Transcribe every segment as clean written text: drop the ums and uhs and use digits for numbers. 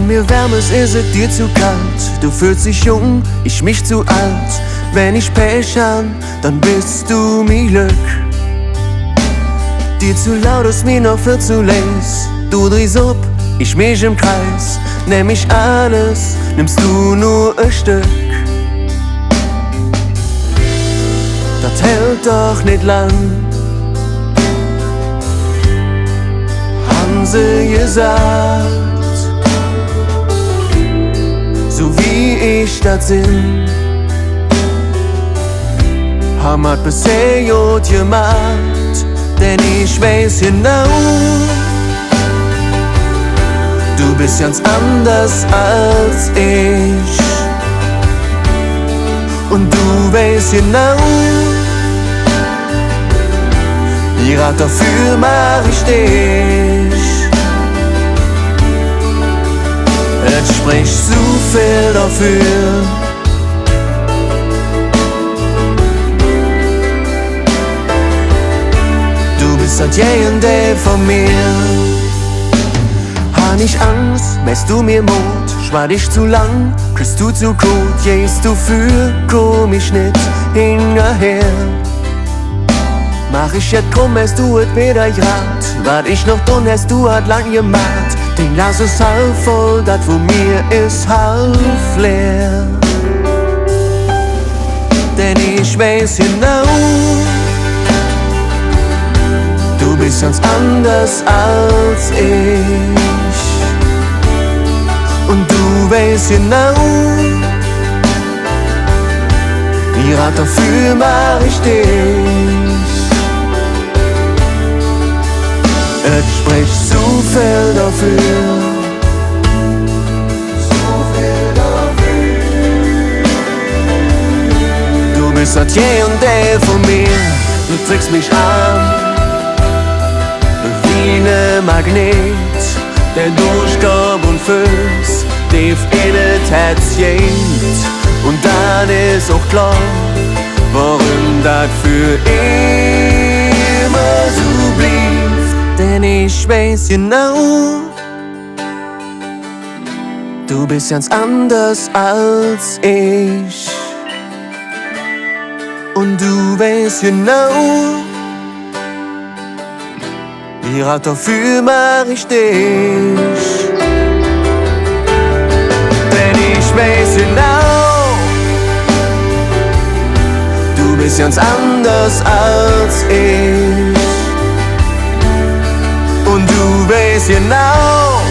Wenn mir wärm ist es dir zu kalt. Du fühlst dich jung, ich mich zu alt. Wenn ich Pech han, dann bist du mi Glück. Dir zu laut ist mir noch viel zu leis. Du drehst ab, ich mich im Kreis. Nimm ich alles, nimmst du nur ein Stück. Das hält doch nicht lang, haben sie gesagt. So wie ich das sind, haben wir bisher gut gemacht. Denn ich weiß genau, du bist ganz anders als ich. Und du weißt genau, gerade dafür mach ich dich. Es spricht zu viel dafür. Du bist seit je und je von mir. Ha nicht Angst, messst du mir Mut. Schwar dich zu lang, kriegst du zu gut. Gehst du für, komm ich nicht hinterher. Mach ich jetzt komm, hast du et wieder grad. Wart ich noch dun, hast du hat lang gemacht. Den Glas ist halb voll, dat wo mir ist halb leer. Denn ich weiß genau, du bist ganz anders als ich. Und du weißt genau, gerade dafür mach ich dich. Es spricht zu viel dafür. Du bist seit je und je von mir. Du trickst mich an wie ne Magnet, der durchkommt und fühlst tief in das Herz geht. Und dann ist auch klar, warum das für immer so blieb. Denn ich weiß genau, du bist ganz anders als ich. Und du weißt genau, gerade dafür mach ich dich. Denn ich weiß genau, du bist ganz anders als ich. Und du weißt genau,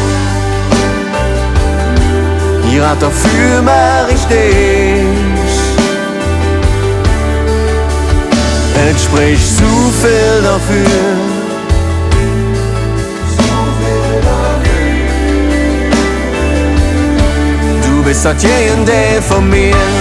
gerade dafür mach ich dich. Es spricht zu viel dafür. Du bist seit je und je von mir.